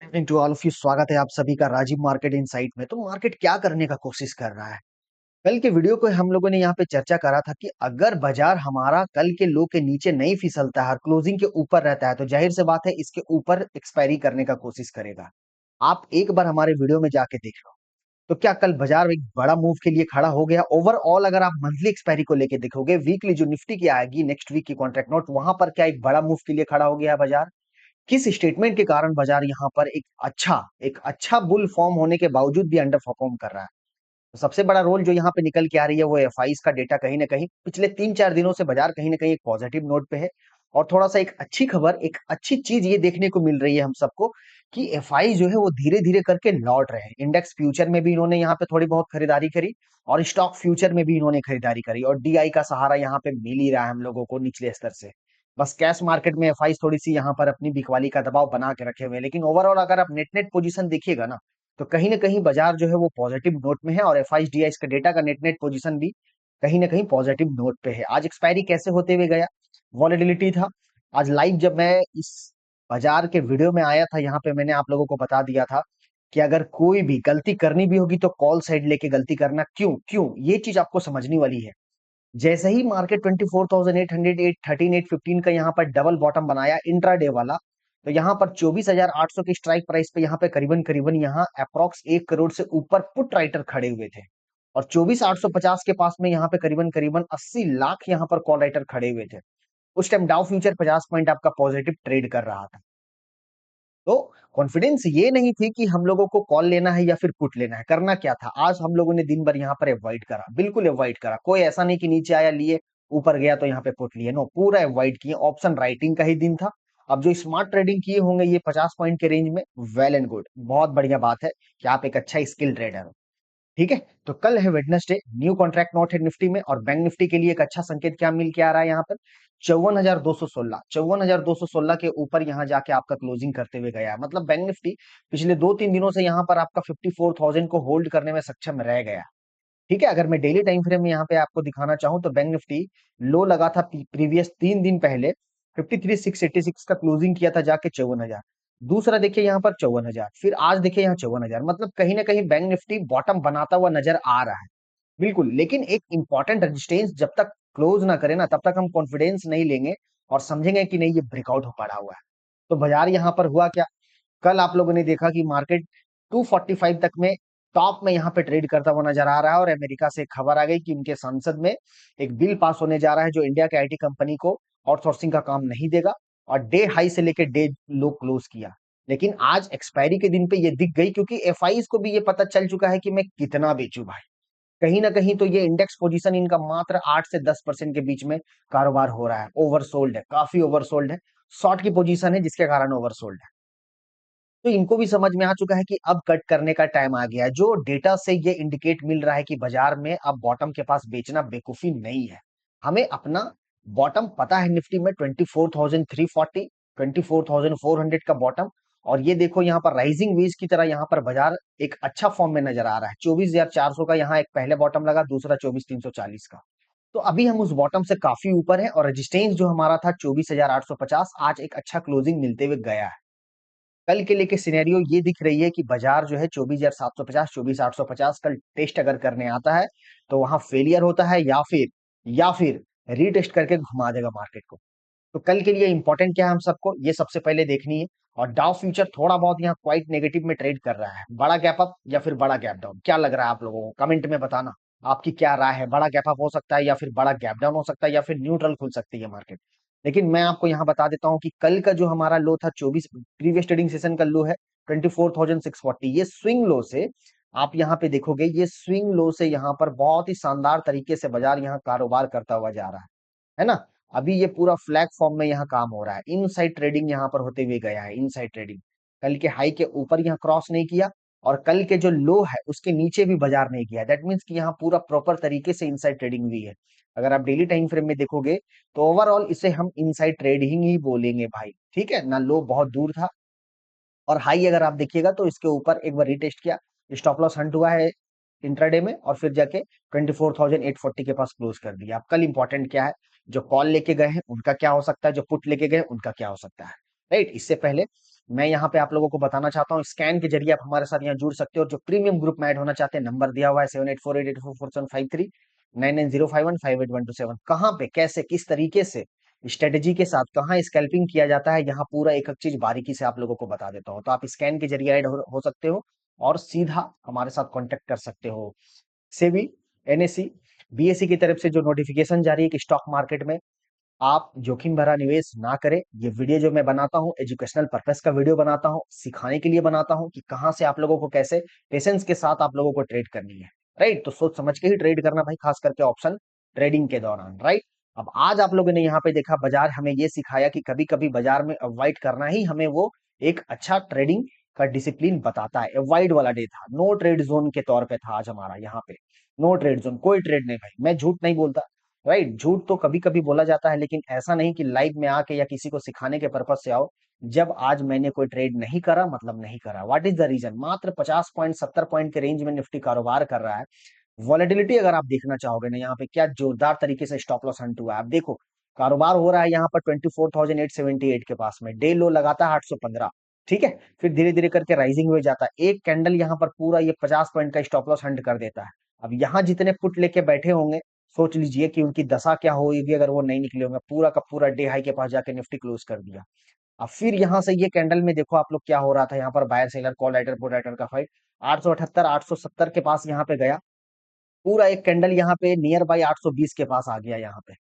Evening to all of you. स्वागत है आप सभी का राजीव मार्केट इनसाइट में। तो मार्केट क्या करने का कोशिश कर रहा है? कल के वीडियो को हम लोगों ने यहाँ पे चर्चा करा था कि अगर बाजार हमारा कल के लो के नीचे नहीं फिसलता है और क्लोजिंग के ऊपर रहता है तो जाहिर सी बात है इसके ऊपर एक्सपायरी करने का कोशिश करेगा। आप एक बार हमारे वीडियो में जाके देख लो। तो क्या कल बाजार एक बड़ा मूव के लिए खड़ा हो गया? ओवरऑल अगर आप मंथली एक्सपायरी को लेके देखोगे, वीकली जो निफ्टी की आएगी नेक्स्ट वीक की कॉन्ट्रैक्ट नोट, वहां पर क्या एक बड़ा मूव के लिए खड़ा हो गया है बाजार? किस स्टेटमेंट के कारण बाजार यहाँ पर एक अच्छा बुल फॉर्म होने के बावजूद भी अंडर परफॉर्म कर रहा है? तो सबसे बड़ा रोल जो यहाँ पे निकल के आ रही है वो एफआईज का डेटा। कहीं ना कहीं पिछले 3-4 दिनों से बाजार कहीं ना कहीं एक पॉजिटिव नोट पे है। और थोड़ा सा एक अच्छी खबर, एक अच्छी चीज ये देखने को मिल रही है हम सबको कि एफआई जो है वो धीरे धीरे करके लौट रहे हैं। इंडेक्स फ्यूचर में भी इन्होंने यहाँ पे थोड़ी बहुत खरीदारी करी और स्टॉक फ्यूचर में भी इन्होंने खरीदारी करी, और डीआई का सहारा यहाँ पे मिल ही रहा है हम लोगों को निचले स्तर से। बस कैश मार्केट में एफआई थोड़ी सी यहाँ पर अपनी बिकवाली का दबाव बना के रखे हुए हैं, लेकिन ओवरऑल अगर आप नेट नेट पोजीशन देखिएगा ना, तो कहीं ना कहीं बाजार जो है वो पॉजिटिव नोट में है। और एफ आई डी आई का डेटा का नेट नेट पोजीशन भी कहीं ना कहीं पॉजिटिव नोट पे है। आज एक्सपायरी कैसे होते हुए गया? वॉलेटिलिटी था। आज लाइव जब मैं इस बाजार के वीडियो में आया था, यहाँ पे मैंने आप लोगों को बता दिया था कि अगर कोई भी गलती करनी भी होगी तो कॉल साइड लेके गलती करना। क्यों क्यों ये चीज आपको समझनी वाली है। जैसे ही मार्केट 24,800 813 815 का यहाँ पर डबल बॉटम बनाया इंट्राडे वाला, तो यहाँ पर 24,800 की स्ट्राइक प्राइस पे यहाँ पे करीबन करीबन यहाँ अप्रोक्स 1 करोड़ से ऊपर पुट राइटर खड़े हुए थे। और 24,850 के पास में यहाँ पे करीबन करीबन 80 लाख यहाँ पर कॉल राइटर खड़े हुए थे। उस टाइम डाउ फ्यूचर 50 पॉइंट आपका पॉजिटिव ट्रेड कर रहा था। तो कॉन्फिडेंस ये नहीं थी कि हम लोगों को कॉल लेना है या फिर पुट लेना है। करना क्या था? आज हम लोगों ने दिन भर यहाँ पर अवॉइड करा, बिल्कुल अवॉइड करा। कोई ऐसा नहीं कि नीचे आया लिए, ऊपर गया तो यहाँ पे पुट लिए, नो, पूरा अवॉइड किए। ऑप्शन राइटिंग का ही दिन था। अब जो स्मार्ट ट्रेडिंग किए होंगे ये 50 पॉइंट के रेंज में, वेल एंड गुड, बहुत बढ़िया बात है कि आप एक अच्छा स्किल ट्रेडर हो। ठीक है। तो कल है वेडनेसडे, न्यू कॉन्ट्रैक्ट नोट है निफ्टी में, और बैंक निफ्टी के लिए एक अच्छा संकेत क्या मिल के आ रहा है यहाँ पर? 54,216 के ऊपर यहाँ जाके आपका क्लोजिंग करते हुए गया है। मतलब बैंक निफ्टी पिछले 2-3 दिनों से यहाँ पर आपका 54,000 को होल्ड करने में सक्षम रह गया। ठीक है। अगर मैं डेली टाइम फ्रेम में यहाँ पे आपको दिखाना चाहूँ तो बैंक निफ्टी लो लगा था प्रीवियस 3 दिन पहले, 53,686 का क्लोजिंग किया था जाके 54,000। दूसरा देखिए यहाँ पर 54,000, फिर आज देखिए यहाँ 54,000। मतलब कहीं ना कहीं बैंक निफ्टी बॉटम बनाता हुआ नजर आ रहा है। बिल्कुल, लेकिन एक इंपॉर्टेंट रेजिस्टेंस जब तक क्लोज ना करे ना, तब तक हम कॉन्फिडेंस नहीं लेंगे और समझेंगे कि नहीं ये ब्रेकआउट हो पड़ा हुआ है। तो बाजार यहाँ पर हुआ क्या? कल आप लोगों ने देखा कि मार्केट 245 तक में टॉप में यहाँ पे ट्रेड करता हुआ नजर आ रहा है, और अमेरिका से खबर आ गई कि उनके संसद में एक बिल पास होने जा रहा है जो इंडिया के आईटी कंपनी को आउटसोर्सिंग का काम नहीं देगा। और डे हाई से लेके डे लो क्लोज किया। लेकिन आज एक्सपायरी के दिन पे ये दिख गई, क्योंकि एफआईज को भी ये पता चल चुका है कि मैं कितना बेचूं भाई। कहीं ना कहीं तो ये इंडेक्स पोजीशन इनका मात्र 8 से 10% के बीच में कारोबार हो रहा है। ओवरसोल्ड है, काफी ओवरसोल्ड है। शॉर्ट की पोजीशन है जिसके कारण ओवरसोल्ड है। तो इनको भी समझ में आ चुका है कि अब कट करने का टाइम आ गया है। जो डेटा से ये इंडिकेट मिल रहा है कि बाजार में अब बॉटम के पास बेचना बेवकूफी नहीं है। हमें अपना बॉटम पता है निफ्टी में 24,340, 24,400 का बॉटम। और ये देखो यहाँ पर राइजिंग वेज की तरह यहाँ पर बाजार एक अच्छा फॉर्म में नजर आ रहा है। 24,400 का यहाँ एक पहले बॉटम लगा, दूसरा 24,340 का। तो अभी हम उस बॉटम से काफी ऊपर है, और रेजिस्टेंस जो हमारा था 24,850, आज एक अच्छा क्लोजिंग मिलते हुए गया है। कल के लेके सिनेरियो ये दिख रही है कि बाजार जो है 24,750, 24,850 कल टेस्ट अगर करने आता है तो वहां फेलियर होता है, या फिर रीटेस्ट करके घुमा देगा मार्केट को। तो कल के लिए इंपॉर्टेंट क्या है हम सबको, ये सबसे पहले देखनी है। और डाउ फ्यूचर थोड़ा बहुत यहाँ क्वाइट नेगेटिव में ट्रेड कर रहा है। बड़ा गैप अप या फिर बड़ा गैप डाउन, क्या लग रहा है आप लोगों को? कमेंट में बताना आपकी क्या राय है। बड़ा गैप अप हो सकता है, या फिर बड़ा गैप डाउन हो सकता है, या फिर न्यूट्रल खुल सकती है मार्केट। लेकिन मैं आपको यहाँ बता देता हूँ कि कल का जो हमारा लो था 24, प्रीवियस ट्रेडिंग सेशन का लो है 24,640। ये स्विंग लो से आप यहाँ पे देखोगे, ये स्विंग लो से यहाँ पर बहुत ही शानदार तरीके से बाजार यहाँ कारोबार करता हुआ जा रहा है ना। अभी ये पूरा फ्लैग फॉर्म में यहाँ काम हो रहा है। इनसाइड ट्रेडिंग यहाँ पर होते हुए गया है। इनसाइड ट्रेडिंग कल के हाई के ऊपर यहाँ क्रॉस नहीं किया, और कल के जो लो है उसके नीचे भी बाजार नहीं किया। दैट मीन्स कि यहाँ पूरा प्रॉपर तरीके से इनसाइड ट्रेडिंग हुई है। अगर आप डेली टाइम फ्रेम में देखोगे तो ओवरऑल इसे हम इनसाइड ट्रेडिंग ही बोलेंगे भाई। ठीक है ना। लो बहुत दूर था, और हाई अगर आप देखिएगा तो इसके ऊपर एक बार रीटेस्ट किया, स्टॉप लॉस हंट हुआ है इंट्राडे में, और फिर जाके 24,840 के पास क्लोज कर दिया। अब कल इंपॉर्टेंट क्या है? जो कॉल लेके गए हैं उनका क्या हो सकता है, जो पुट लेके गए उनका क्या हो सकता है। राइट। इससे पहले मैं यहाँ पे आप लोगों को बताना चाहता हूँ, स्कैन के जरिए आप हमारे साथ यहाँ जुड़ सकते हो। और जो प्रीमियम ग्रुप में ऐड होना चाहते हैं, नंबर दिया हुआ है 7848844753, 9905158127। कहाँ पे, कैसे, किस तरीके से, स्ट्रेटेजी के साथ कहाँ स्कैल्पिंग किया जाता है, यहाँ पूरा एक एक चीज बारीकी से आप लोगों को बता देता हूँ। तो आप स्कैन के जरिए ऐड हो सकते हो और सीधा हमारे साथ कांटेक्ट कर सकते हो। सेबी, एनएससी, बीएसई की तरफ से जो नोटिफिकेशन जारी है कि स्टॉक मार्केट में आप जोखिम भरा निवेश ना करें। ये वीडियो जो मैं बनाता हूँ एजुकेशनल पर्पस का वीडियो बनाता हूँ, सिखाने के लिए बनाता हूँ कि कहाँ से आप लोगों को कैसे पेशेंस के साथ आप लोगों को ट्रेड करनी है। राइट, तो सोच समझ के ही ट्रेड करना भाई, खास करके ऑप्शन ट्रेडिंग के दौरान। राइट, अब आज आप लोगों ने यहाँ पे देखा, बाजार हमें ये सिखाया कि कभी कभी बाजार में अवॉइड करना ही हमें वो एक अच्छा ट्रेडिंग का डिसिप्लिन बताता है। अवॉइड वाला डे था, नो ट्रेड जोन के तौर पे था आज हमारा यहाँ पे। नो ट्रेड जोन, कोई ट्रेड नहीं भाई, मैं झूठ नहीं बोलता। राइट, झूठ तो कभी कभी बोला जाता है, लेकिन ऐसा नहीं कि लाइव में आके या किसी को सिखाने के पर्पज से आओ। जब आज मैंने कोई ट्रेड नहीं करा, मतलब नहीं करा। What is the reason? मात्र 50 पॉइंट 70 पॉइंट के रेंज में निफ्टी कारोबार कर रहा है। वॉलेटिलिटी अगर आप देखना चाहोगे ना, यहाँ पे क्या जोरदार तरीके से स्टॉप लॉस हंट हुआ है। आप देखो, कारोबार हो रहा है यहाँ पर 24,878 के पास में, डे लो लगाता है 815। ठीक है, फिर धीरे धीरे करके राइजिंग हुए जाता है, एक कैंडल यहाँ पर पूरा ये 50 पॉइंट का स्टॉप लॉस हंट कर देता है। अब यहाँ जितने पुट लेके बैठे होंगे, सोच लीजिए कि उनकी दशा क्या होगी अगर वो नहीं निकले होंगे। पूरा का पूरा डे हाई के पास जाके निफ्टी क्लोज कर दिया। अब फिर यहाँ से ये कैंडल में देखो आप लोग क्या हो रहा था, यहाँ पर buyer seller call writer put writer का फाइट, 878 870 के पास यहाँ पे गया। पूरा एक कैंडल यहाँ पे नियर बाई 820 के पास आ गया यहाँ पे।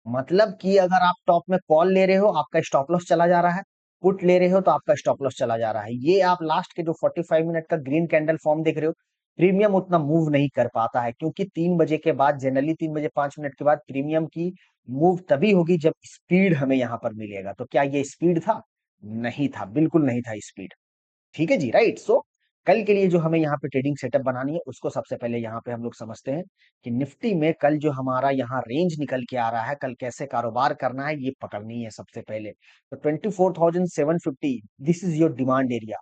मतलब कि अगर आप टॉप में कॉल ले रहे हो, आपका स्टॉप लॉस चला जा रहा है। पुट ले रहे हो तो आपका स्टॉप लॉस चला जा रहा है। ये आप लास्ट के जो 45 मिनट का ग्रीन कैंडल फॉर्म देख रहे हो, प्रीमियम उतना मूव नहीं कर पाता है, क्योंकि 3 बजे के बाद, जनरली 3 बजे 5 मिनट के बाद प्रीमियम की मूव तभी होगी जब स्पीड हमें यहाँ पर मिलेगा। तो क्या ये स्पीड था? नहीं था, बिल्कुल नहीं था स्पीड। ठीक है जी, राइट। सो कल के लिए जो हमें यहाँ पे ट्रेडिंग सेटअप बनानी है, उसको सबसे पहले यहाँ पे हम लोग समझते हैं कि निफ्टी में कल जो हमारा यहाँ रेंज निकल के आ रहा है, कल कैसे कारोबार करना है, ये पकड़नी है सबसे पहले। तो 24,750, this is your demand area.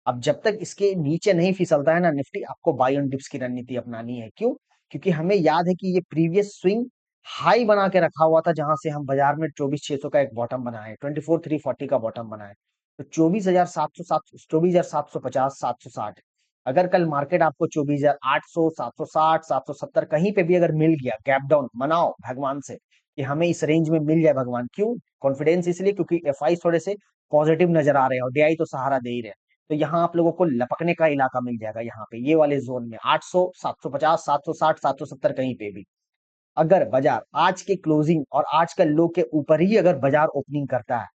अब जब तक इसके नीचे नहीं फिसलता है ना निफ्टी, आपको बाय ऑन डिप्स की रणनीति अपनानी है। क्यों? क्योंकि हमें याद है कि ये प्रीवियस स्विंग हाई बना के रखा हुआ था, जहां से हम बाजार में 24,600 का एक बॉटम बनाए, 24,340 का बॉटम बनाए। तो 24,700, 24,750, 760। अगर कल मार्केट आपको 24,800, 760, 770 कहीं पे भी अगर मिल गया, गैप डाउन मनाओ भगवान से कि हमें इस रेंज में मिल जाए भगवान। क्यों कॉन्फिडेंस? इसलिए क्योंकि एफआई थोड़े से पॉजिटिव नजर आ रहे हैं और डीआई तो सहारा दे ही रहे हैं। तो यहाँ आप लोगों को लपकने का इलाका मिल जाएगा, यहाँ पे ये वाले जोन में 800, 750, 760, 770 कहीं पे भी। अगर बाजार आज के क्लोजिंग और आज का लो के ऊपर ही अगर बाजार ओपनिंग करता है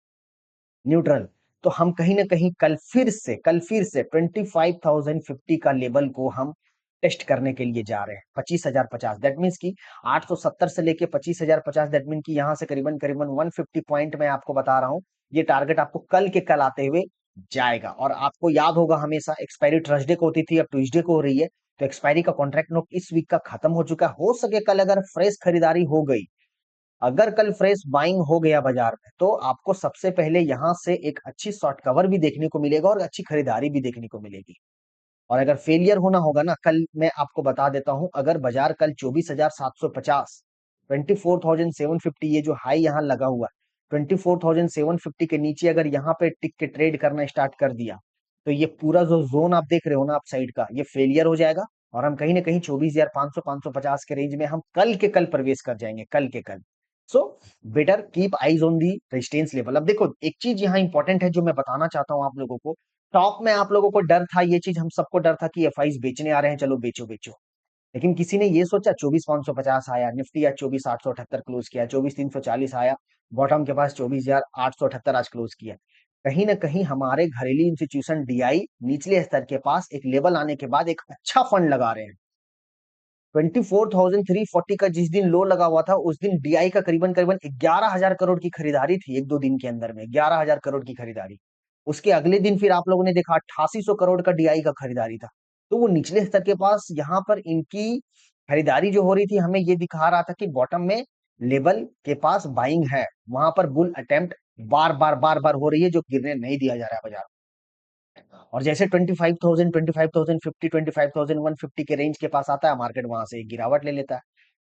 न्यूट्रल, तो हम कहीं ना कहीं कल फिर से 25,050 का लेवल को हम टेस्ट करने के लिए जा रहे हैं। 25,050, दैट मीन्स की 870 से लेके 25,050, दैट मीन की यहाँ से करीबन करीबन 150 पॉइंट मैं आपको बता रहा हूँ। ये टारगेट आपको कल के कल आते हुए जाएगा। और आपको याद होगा, हमेशा एक्सपायरी थर्सडे को होती थी, अब ट्यूसडे को हो रही है। तो एक्सपायरी का कॉन्ट्रैक्ट नोट इस वीक का खत्म हो चुका है। हो सके कल अगर फ्रेश खरीदारी हो गई, अगर कल फ्रेश बाइंग हो गया बाजार में, तो आपको सबसे पहले यहां से एक अच्छी शॉर्ट कवर भी देखने को मिलेगा और अच्छी खरीदारी भी देखने को मिलेगी। और अगर फेलियर होना होगा ना, कल मैं आपको बता देता हूं, अगर बाजार कल 24,750, 24,750, ये जो हाई यहाँ लगा हुआ है, 24,750 के नीचे अगर यहाँ पे टिक के ट्रेड करना स्टार्ट कर दिया, तो ये पूरा जो जोन आप देख रहे हो ना अप साइड का, ये फेलियर हो जाएगा। और हम कहीं ना कहीं 24,500, 550 के रेंज में हम कल के कल प्रवेश कर जाएंगे, कल के कल। So better keep eyes on the resistance level. अब देखो, एक चीज यहाँ इंपॉर्टेंट है जो मैं बताना चाहता हूँ आप लोगों को। टॉप में आप लोगों को डर था, ये चीज हम सबको डर था कि एफआईज बेचने आ रहे हैं, चलो बेचो बेचो। लेकिन किसी ने ये सोचा, 24,550 आया निफ्टी, आज 24,878 क्लोज किया, 24,340 आया बॉटम के पास, 24,878 आज क्लोज किया। कहीं ना कहीं हमारे घरेलू इंस्टीट्यूशन डीआई निचले स्तर के पास एक लेवल आने के बाद एक अच्छा फंड लगा रहे हैं। 24,340 का जिस दिन लो लगा हुआ था, उस दिन डीआई का करीबन करीबन 11,000 करोड़ की खरीदारी थी, एक दो दिन के अंदर में 11,000 करोड़ की खरीदारी। उसके अगले दिन फिर आप लोगों ने देखा 8,800 करोड़ का डीआई का खरीदारी था। तो वो निचले स्तर के पास यहाँ पर इनकी खरीदारी जो हो रही थी, हमें ये दिखा रहा था कि बॉटम में लेवल के पास बाइंग है, वहां पर बुल अटेम्प्ट बार बार बार बार हो रही है, जो गिरने नहीं दिया जा रहा है बाजार। और जैसे 25,000, 25,050, 25,150 के रेंज के पास आता है, मार्केट वहां से एक गिरावट ले लेता है।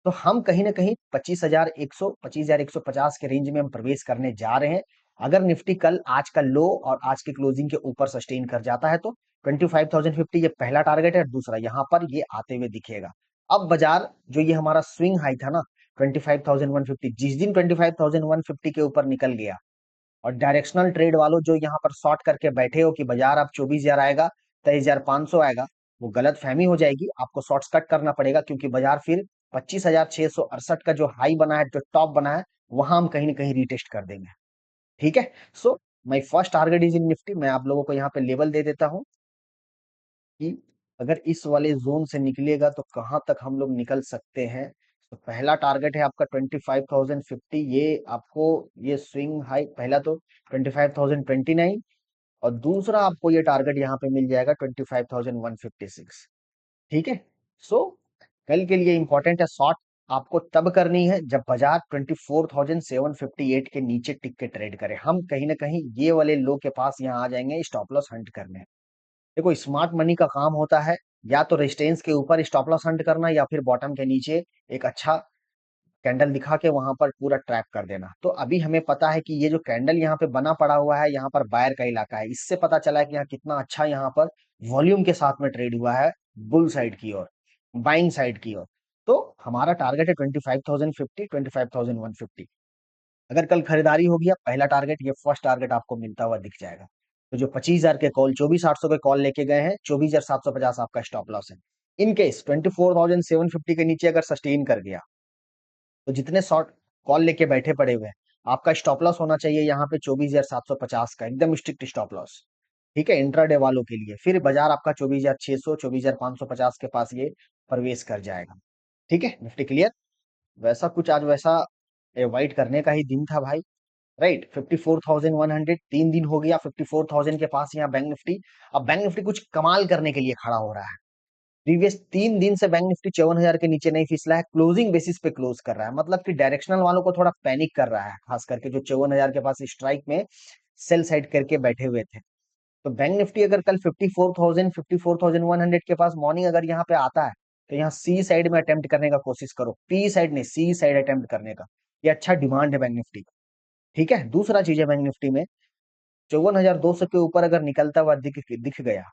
तो हम कहीं ना कहीं 25,100, 25,150 के रेंज में हम प्रवेश करने जा रहे हैं। अगर निफ्टी कल आज का लो और आज के क्लोजिंग के ऊपर सस्टेन कर जाता है तो 25,050 ये पहला टारगेट है, दूसरा यहाँ पर ये आते हुए दिखेगा। अब बाजार जो ये हमारा स्विंग हाई था ना 25,150, जिस दिन 25,150 के ऊपर निकल गया और डायरेक्शनल ट्रेड वालों जो यहाँ पर शॉर्ट करके बैठे हो कि बाजार अब 24,000 आएगा, 23,500 आएगा, वो गलत फहमी हो जाएगी। आपको शॉर्ट्स कट करना पड़ेगा क्योंकि बाजार फिर 25,668 का जो हाई बना है, जो टॉप बना है, वहां हम कहीं ना कहीं रिटेस्ट कर देंगे। ठीक है। So my first target is in Nifty. मैं आप लोगों को यहाँ पे लेवल दे देता हूँ कि अगर इस वाले जोन से निकलेगा तो कहां तक हम लोग निकल सकते हैं। तो पहला टारगेट है आपका 25,050, ये आपको ये स्विंग हाई पहला तो 25,029, और दूसरा आपको ये टारगेट यहाँ पे मिल जाएगा 25,156। ठीक है। सो कल के लिए इंपॉर्टेंट है शॉर्ट आपको तब करनी है जब बाजार 24,758 के नीचे टिक के ट्रेड करे। हम कहीं ना कहीं ये वाले लो के पास यहाँ आ जाएंगे स्टॉप लॉस हंट करने। देखो स्मार्ट मनी का काम होता है या तो रेजिस्टेंस के ऊपर स्टॉप लॉस हंट करना या फिर बॉटम के नीचे एक अच्छा कैंडल दिखा के वहां पर पूरा ट्रैप कर देना। तो अभी हमें पता है कि ये जो कैंडल यहाँ पे बना पड़ा हुआ है, यहाँ पर बायर का इलाका है। इससे पता चला है कि यहाँ कितना अच्छा यहाँ पर वॉल्यूम के साथ में ट्रेड हुआ है बुल साइड की ओर, बाइंग साइड की ओर। तो हमारा टारगेट है 25,050, 25,150। अगर कल खरीदारी होगी या पहला टारगेट, ये फर्स्ट टारगेट आपको मिलता हुआ दिख जाएगा। तो जो 25,000 के कॉल 24,800 के कॉल लेके गए हैं, 24,750 आपका स्टॉप लॉस है। इन केस 24,750 के नीचे अगर सस्टेन कर गया तो जितने शॉर्ट कॉल लेके बैठे पड़े हुए हैं, आपका स्टॉप लॉस होना चाहिए यहाँ पे 24,750 का एकदम स्ट्रिक्ट स्टॉप लॉस। ठीक है, इंट्राडे वालों के लिए। फिर बाजार आपका 24,600, 24,550 के पास ये प्रवेश कर जाएगा। ठीक है, निफ्टी क्लियर। वैसा कुछ आज वैसा अवॉइड करने का ही दिन था भाई। राइट, 54,100 3 दिन हो गया 54,000 के पास यहाँ बैंक निफ्टी। अब बैंक निफ्टी कुछ कमाल करने के लिए खड़ा हो रहा है। प्रीवियस 3 दिन से बैंक निफ्टी 54,000 के नीचे नहीं फिसला है, क्लोजिंग बेसिस पे क्लोज कर रहा है। मतलब कि डायरेक्शनल वालों को थोड़ा पैनिक कर रहा है, खास करके जो 54,000 के पास स्ट्राइक में सेल साइड करके बैठे हुए थे। तो बैंक निफ्टी अगर कल 54,000 54,100 के पास मॉर्निंग अगर यहाँ पे आता है तो यहाँ सी साइड में अटेम्प्ट करने का कोशिश करो, पी साइड नहीं सी साइड अटेम्प्ट करने का। ये अच्छा डिमांड है बैंक निफ्टी का। ठीक है, दूसरा चीज है बैंक निफ्टी में 54,200 के ऊपर अगर निकलता हुआ दिख दिख गया,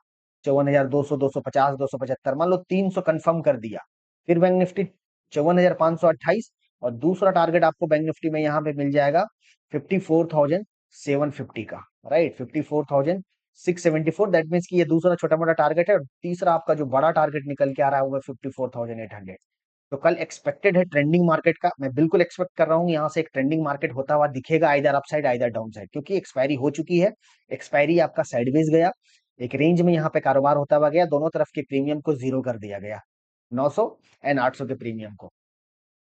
54,200, 250, 275, मान लो 300 कंफर्म कर दिया, फिर बैंक निफ्टी 54,528, और दूसरा टारगेट आपको बैंक निफ्टी में यहाँ पे मिल जाएगा 54,750 का। राइट, 54,674, दैट मीन्स कि ये दूसरा छोटा मोटा टारगेट है, और तीसरा आपका जो बड़ा टारगेट निकल के आ रहा है वो 54,800। तो कल एक्सपेक्टेड है ट्रेंडिंग मार्केट का, मैं बिल्कुल एक्सपेक्ट कर रहा हूँ यहाँ से एक ट्रेंडिंग मार्केट होता हुआ दिखेगा, either upside either down side, क्योंकि एक्सपायरी हो चुकी है। एक्सपायरी आपका साइडवेज गया, एक रेंज में यहाँ पे कारोबार होता हुआ गया, दोनों तरफ के प्रीमियम को जीरो कर दिया गया, 900 एंड 800 के प्रीमियम को।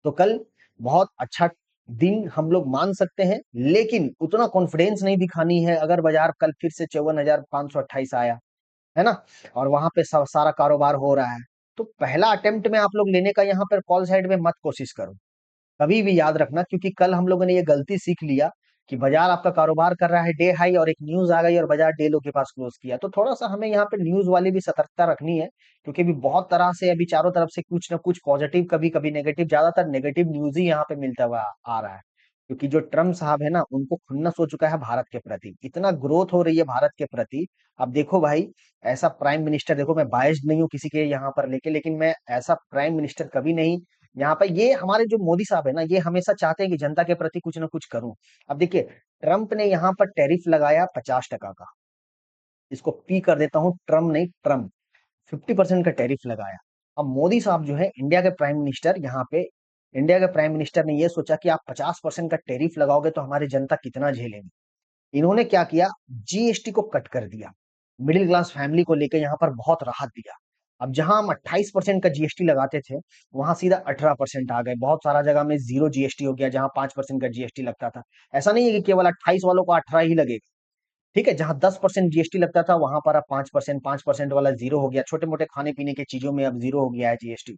तो कल बहुत अच्छा दिन हम लोग मान सकते हैं, लेकिन उतना कॉन्फिडेंस नहीं दिखानी है। अगर बाजार कल फिर से 54,528 आया है ना, और वहां पे सारा कारोबार हो रहा है, तो पहला अटेम्प्ट में आप लोग लेने का यहाँ पर कॉल साइड में मत कोशिश करो। कभी भी याद रखना, क्योंकि कल हम लोगों ने ये गलती सीख लिया कि बाजार आपका कारोबार कर रहा है डे हाई और एक न्यूज आ गई और बाजार डे लो के पास क्लोज किया। तो थोड़ा सा हमें यहाँ पे न्यूज वाली भी सतर्कता रखनी है, क्योंकि अभी बहुत तरह से अभी चारों तरफ से कुछ ना कुछ पॉजिटिव, कभी कभी नेगेटिव, ज्यादातर नेगेटिव न्यूज ही यहाँ पे मिलता हुआ आ रहा है। क्योंकि जो ट्रम्प साहब है ना, उनको खुन्नस हो चुका है भारत के प्रति, इतना ग्रोथ हो रही है भारत के प्रति। अब देखो भाई, ऐसा प्राइम मिनिस्टर, देखो मैं बायस्ड नहीं हूँ किसी के यहाँ पर लेके, लेकिन मैं ऐसा प्राइम मिनिस्टर कभी नहीं यहाँ पर। ये हमारे जो मोदी साहब है ना, ये हमेशा चाहते हैं कि जनता के प्रति कुछ ना कुछ करूं। अब देखिए, ट्रम्प ने यहाँ पर टैरिफ लगाया 50% का, इसको पी कर देता हूं, ट्रम्प नहीं ट्रम्प, 50% का टैरिफ लगाया। अब मोदी साहब जो है इंडिया के प्राइम मिनिस्टर, यहाँ पे इंडिया के प्राइम मिनिस्टर ने ये सोचा कि आप 50% का टैरिफ लगाओगे तो हमारी जनता कितना झेलेगी। इन्होंने क्या किया, जीएसटी को कट कर दिया, मिडिल क्लास फैमिली को लेकर यहाँ पर बहुत राहत दिया। अब जहां हम 28% का जीएसटी लगाते थे, वहां सीधा 18% आ गए। बहुत सारा जगह में जीरो जीएसटी हो गया, जहां 5% का जीएसटी लगता था। ऐसा नहीं है कि केवल 28 वालों को 18 ही लगेगा। ठीक है, जहां 10% जीएसटी लगता था, वहां पर अब 5%, 5% वाला जीरो हो गया। छोटे मोटे खाने पीने की चीजों में अब जीरो हो गया है जीएसटी।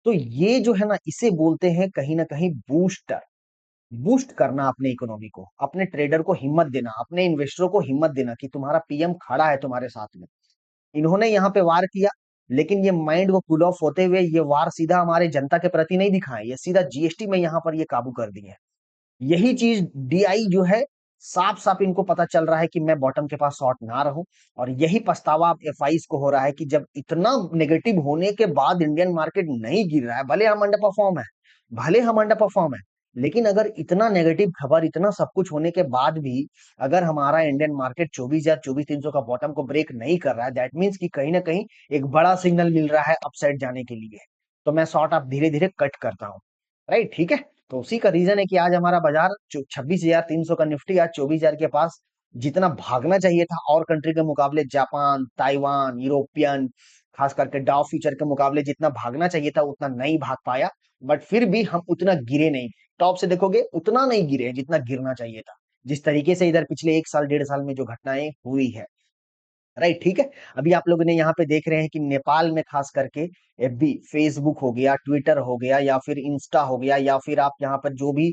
तो ये जो है ना, इसे बोलते हैं कहीं ना कहीं बूस्टर, बूस्ट करना अपने इकोनॉमी को, अपने ट्रेडर को हिम्मत देना, अपने इन्वेस्टरों को हिम्मत देना कि तुम्हारा पीएम खड़ा है तुम्हारे साथ में। इन्होंने यहाँ पे वार किया, लेकिन ये माइंड को कूल ऑफ होते हुए ये वार सीधा हमारे जनता के प्रति नहीं दिखाए, ये सीधा जीएसटी में यहाँ पर ये काबू कर दिए। यही चीज डीआई जो है साफ साफ इनको पता चल रहा है कि मैं बॉटम के पास शॉर्ट ना रहूं। और यही पछतावा अब एफआईज को हो रहा है कि जब इतना नेगेटिव होने के बाद इंडियन मार्केट नहीं गिर रहा है, भले हम अंडर परफॉर्म है, भले हम अंडर परफॉर्म है, लेकिन अगर इतना नेगेटिव खबर, इतना सब कुछ होने के बाद भी अगर हमारा इंडियन मार्केट 24,000 24,300 का बॉटम को ब्रेक नहीं कर रहा है, दैट मीन्स कि कहीं ना कहीं एक बड़ा सिग्नल मिल रहा है अपसाइड जाने के लिए। तो मैं शॉर्ट आप धीरे धीरे कट करता हूँ। राइट, ठीक है। तो उसी का रीजन है कि आज हमारा बाजार 26,300 का निफ्टी आज 24,000 के पास जितना भागना चाहिए था और कंट्री के मुकाबले, जापान, ताइवान, यूरोपियन, खास करके डाउ फ्यूचर के मुकाबले जितना भागना चाहिए था उतना नहीं भाग पाया। बट फिर भी हम उतना गिरे नहीं, टॉप से देखोगे उतना नहीं गिरे जितना गिरना चाहिए था, जिस तरीके से इधर पिछले 1 साल 1.5 साल में जो घटनाएं हुई है। राइट, ठीक है। अभी आप लोगों ने यहाँ पे देख रहे हैं कि नेपाल में खास करके एफबी, फेसबुक हो गया, ट्विटर हो गया, या फिर इंस्टा हो गया, या फिर आप यहाँ पर जो भी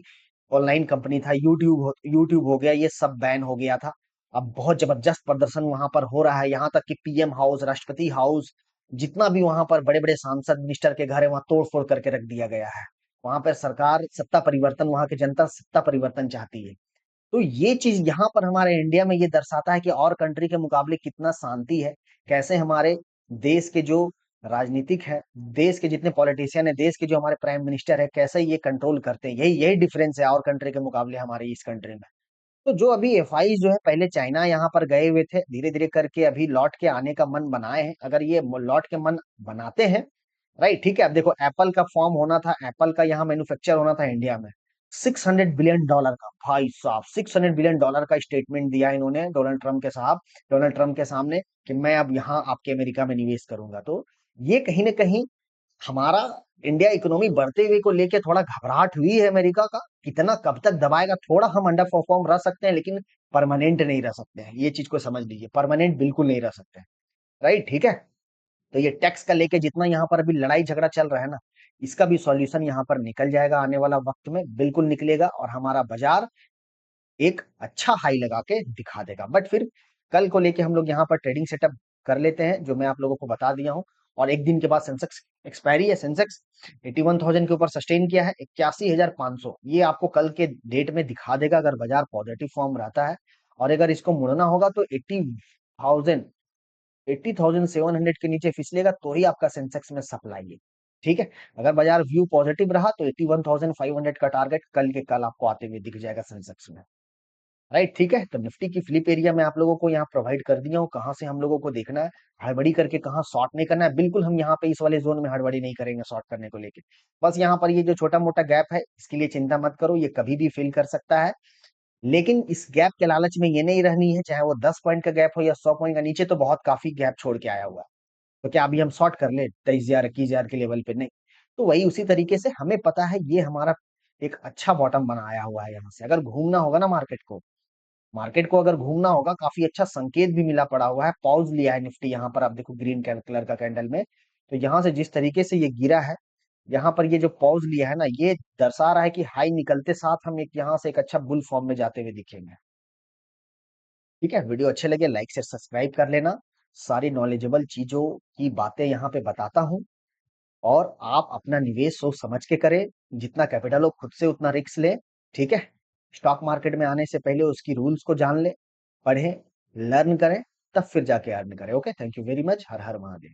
ऑनलाइन कंपनी था, यूट्यूब हो गया, ये सब बैन हो गया था। अब बहुत जबरदस्त प्रदर्शन वहां पर हो रहा है, यहाँ तक कि पीएम हाउस, राष्ट्रपति हाउस, जितना भी वहां पर बड़े बड़े सांसद मिनिस्टर के घर है, वहां तोड़ फोड़ करके रख दिया गया है। वहां पर सरकार सत्ता परिवर्तन, वहां की जनता सत्ता परिवर्तन चाहती है। तो ये चीज यहाँ पर हमारे इंडिया में ये दर्शाता है कि और कंट्री के मुकाबले कितना शांति है, कैसे हमारे देश के जो राजनीतिक है, देश के जितने पॉलिटिशियन है, देश के जो हमारे प्राइम मिनिस्टर है, कैसे ये कंट्रोल करते हैं। यही यही डिफरेंस है और कंट्री के मुकाबले हमारे इस कंट्री में। तो जो अभी एफआई जो है, पहले चाइना यहाँ पर गए हुए थे, धीरे धीरे करके अभी लौट के आने का मन बनाए हैं। अगर ये लौट के मन बनाते हैं, राइट, ठीक है। अब देखो, एप्पल का फॉर्म होना था, एप्पल का यहाँ मैन्युफैक्चर होना था इंडिया में, $600 बिलियन का, भाई साहब $600 बिलियन का स्टेटमेंट दिया इन्होंने डोनाल्ड ट्रम्प के साहब, डोनाल्ड ट्रम्प के सामने, कि मैं अब यहाँ आपके अमेरिका में निवेश करूंगा। तो ये कहीं ना कहीं हमारा इंडिया इकोनॉमी बढ़ते हुए को लेके थोड़ा घबराहट हुई है अमेरिका का, कितना कब तक दबाएगा। थोड़ा हम अंडर परफॉर्म रह सकते हैं, लेकिन परमानेंट नहीं रह सकते हैं, ये चीज को समझ लीजिए, परमानेंट बिल्कुल नहीं रह सकते हैं। राइट, ठीक है। तो ये टैक्स का लेके जितना यहाँ पर अभी लड़ाई झगड़ा चल रहा है ना, इसका भी सॉल्यूशन यहाँ पर निकल जाएगा, आने वाला वक्त में बिल्कुल निकलेगा, और हमारा बाजार एक अच्छा हाई लगा के दिखा देगा। बट फिर कल को लेके हम लोग यहाँ पर ट्रेडिंग सेटअप कर लेते हैं, जो मैं आप लोगों को बता दिया हूँ। और एक दिन के बाद सेंसेक्स एक्सपायरी है, सेंसेक्स 81,000 के ऊपर सस्टेन किया है, 81,500 ये आपको कल के डेट में दिखा देगा अगर बाजार पॉजिटिव फॉर्म रहता है। और अगर इसको मुड़ना होगा तो 80,700 के नीचे फिसलेगा तो ही आपका सेंसेक्स में सप्लाई है। ठीक है। अगर बाजार व्यू पॉजिटिव रहा तो 81,500 का टारगेट कल के कल आपको आते हुए दिख जाएगा सेंसेक्स में। राइट, ठीक है। तो निफ्टी की फ्लिप एरिया मैं आप लोगों को यहाँ प्रोवाइड कर दिया हूँ, कहाँ से हम लोगों को देखना है, हड़बड़ी करके कहाँ शॉर्ट नहीं करना है। बिल्कुल हम यहाँ पे इस वाले जोन में हड़बड़ी नहीं करेंगे शॉर्ट करने को लेके। बस यहाँ पर ये जो छोटा मोटा गैप है, इसके लिए चिंता मत करो, ये कभी भी फिल कर सकता है। लेकिन इस गैप के लालच में ये नहीं रहनी है, चाहे वो 10 पॉइंट का गैप हो या 100 पॉइंट का, नीचे तो बहुत काफी गैप छोड़ के आया हुआ है। तो क्या अभी हम शॉर्ट कर ले 23,000 21,000 के लेवल पे? नहीं। तो वही उसी तरीके से हमें पता है ये हमारा एक अच्छा बॉटम बनाया हुआ है। यहाँ से अगर घूमना होगा ना मार्केट को अगर घूमना होगा, काफी अच्छा संकेत भी मिला पड़ा हुआ है, पॉज लिया है निफ्टी, यहाँ पर आप देखो ग्रीन कलर का कैंडल में। तो यहाँ से जिस तरीके से ये गिरा है, यहाँ पर ये जो पॉज लिया है ना, ये दर्शा रहा है कि हाई निकलते साथ हम एक यहाँ से एक अच्छा बुल फॉर्म में जाते हुए दिखेंगे। ठीक है, वीडियो अच्छे लगे लाइक से सब्सक्राइब कर लेना। सारी नॉलेजेबल चीजों की बातें यहाँ पे बताता हूँ, और आप अपना निवेश सोच समझ के करें, जितना कैपिटल हो खुद से उतना रिस्क ले। ठीक है। स्टॉक मार्केट में आने से पहले उसकी रूल्स को जान ले, पढ़ें, लर्न करें, तब फिर जाके अर्न करें। Okay, thank you very much. Her her Mahadev.